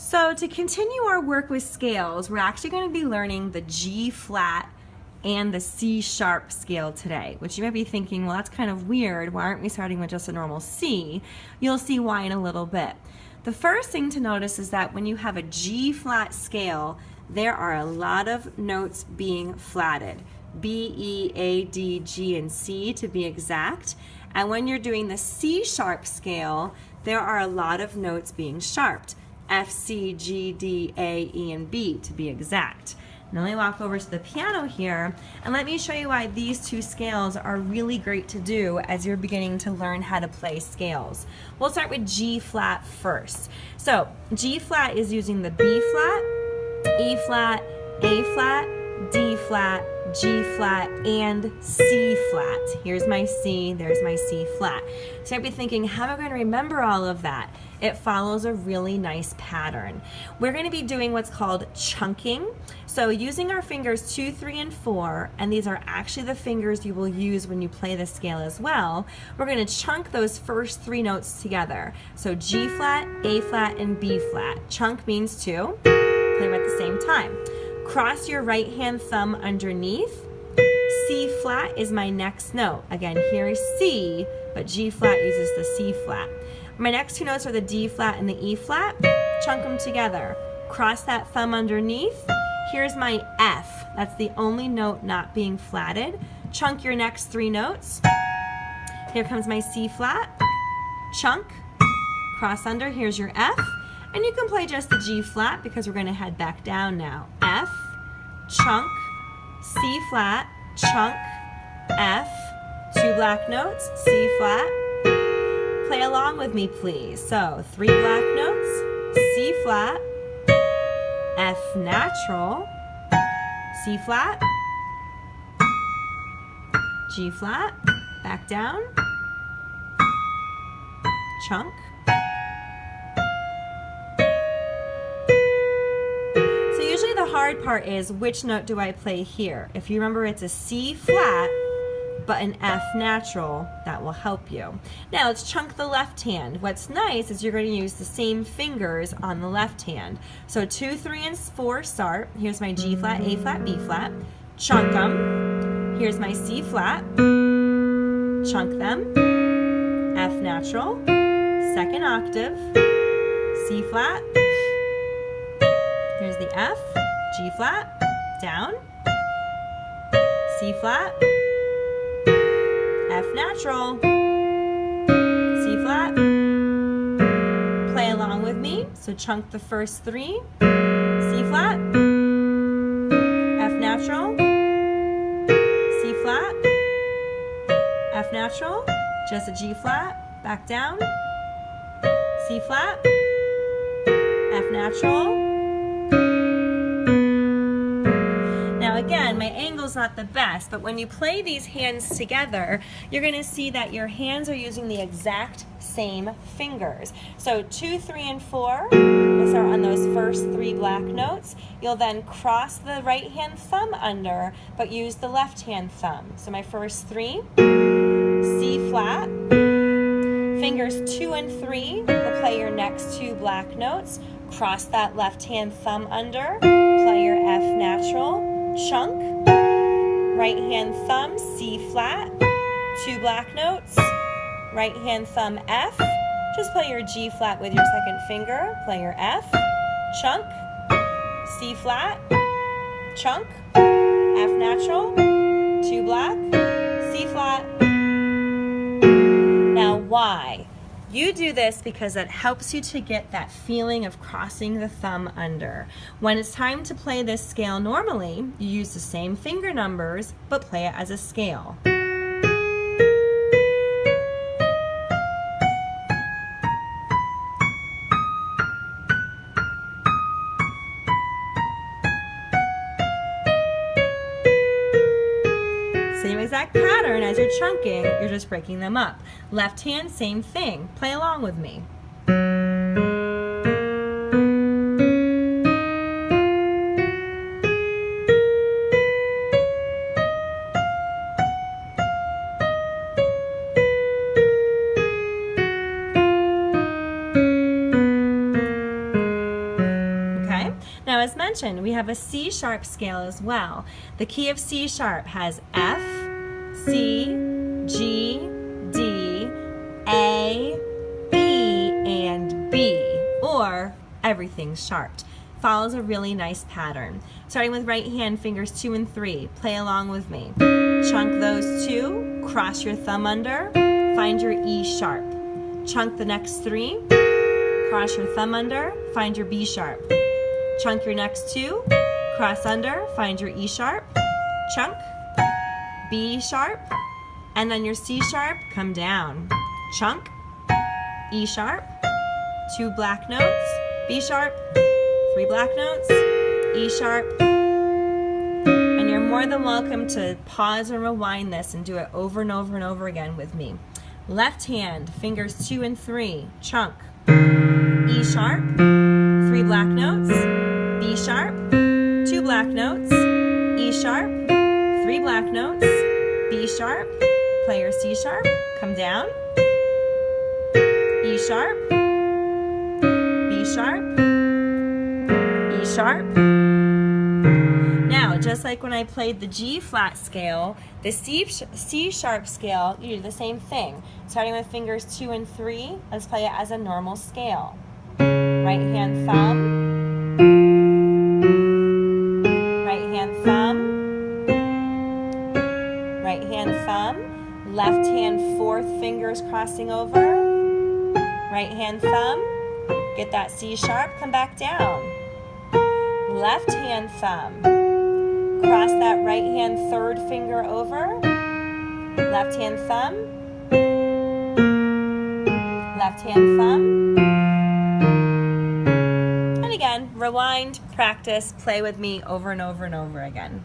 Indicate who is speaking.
Speaker 1: So to continue our work with scales, we're actually going to be learning the G flat and the C sharp scale today, which you might be thinking, well, that's kind of weird. Why aren't we starting with just a normal C? You'll see why in a little bit. The first thing to notice is that when you have a G flat scale, there are a lot of notes being flatted. B, E, A, D, G, and C to be exact. And when you're doing the C sharp scale, there are a lot of notes being sharped. F, C, G, D, A, E, and B to be exact. Now let me walk over to the piano here and let me show you why these two scales are really great to do as you're beginning to learn how to play scales. We'll start with G flat first. So G flat is using the B flat, E flat, A flat, D flat, G flat, and C flat. Here's my C, there's my C flat. So I'd be thinking, how am I going to remember all of that? It follows a really nice pattern. We're going to be doing what's called chunking. So using our fingers 2, 3, and 4, and these are actually the fingers you will use when you play the scale as well, we're going to chunk those first 3 notes together. So G flat, A flat, and B flat. Chunk means to play them at the same time. Cross your right hand thumb underneath. C flat is my next note. Again, here is C, but G flat uses the C flat. My next 2 notes are the D flat and the E flat. Chunk them together. Cross that thumb underneath. Here's my F. That's the only note not being flatted. Chunk your next 3 notes. Here comes my C flat. Chunk. Cross under. Here's your F. And you can play just the G flat because we're going to head back down now. F, chunk, C flat, chunk, F, 2 black notes, C flat. Play along with me, please. So 3 black notes, C flat, F natural, C flat, G flat, back down, chunk. The hard part is which note do I play here? If you remember, it's a C flat but an F natural. That will help you. Now let's chunk the left hand. What's nice is you're going to use the same fingers on the left hand. So 2, 3, and 4 start. Here's my G flat, A flat, B flat. Chunk them. Here's my C flat. Chunk them. F natural. Second octave. C flat. Here's the F. G flat, down, C flat, F natural, C flat. Play along with me. So chunk the first 3, C flat, F natural, C flat, F natural, just a G flat, back down, C flat, F natural. Again, my angle's not the best, but when you play these hands together, you're going to see that your hands are using the exact same fingers. So 2, 3, and 4, we'll start on those first 3 black notes. You'll then cross the right hand thumb under, but use the left hand thumb. So my first 3, C flat, fingers 2 and 3 will play your next 2 black notes. Cross that left hand thumb under, play your F natural. Chunk, right hand thumb, C flat, 2 black notes, right hand thumb F, just play your G flat with your second finger, play your F, chunk, C flat, chunk, F natural, 2 black, C flat. Now why? You do this because it helps you to get that feeling of crossing the thumb under. When it's time to play this scale normally, you use the same finger numbers, but play it as a scale. Same exact pattern as you're chunking, you're just breaking them up. Left hand, same thing. Play along with me. mention, we have a C sharp scale as well. The key of C sharp has F, C, G, D, A, E, and B, or everything's sharped. Follows a really nice pattern. Starting with right hand, fingers 2 and 3. Play along with me. Chunk those 2, cross your thumb under, find your E sharp. Chunk the next 3, cross your thumb under, find your B sharp. Chunk your next 2, cross under, find your E sharp, chunk, B sharp, and then your C sharp, come down. Chunk, E sharp, 2 black notes, B sharp, 3 black notes, E sharp, and you're more than welcome to pause and rewind this and do it over and over and over again with me. Left hand, fingers 2 and 3, chunk, E sharp, 3 black notes, B sharp, 2 black notes, E sharp, 3 black notes, B sharp, play your C sharp, come down, E sharp, B sharp, E sharp. Now, just like when I played the G flat scale, the C sharp scale, you do the same thing. Starting with fingers 2 and 3, let's play it as a normal scale. Right hand thumb, right hand thumb, right hand thumb, left hand 4th fingers crossing over, right hand thumb, get that C sharp, come back down. Left hand thumb, cross that right hand 3rd finger over, left hand thumb, left hand thumb, and again, rewind, practice, play with me over and over and over again.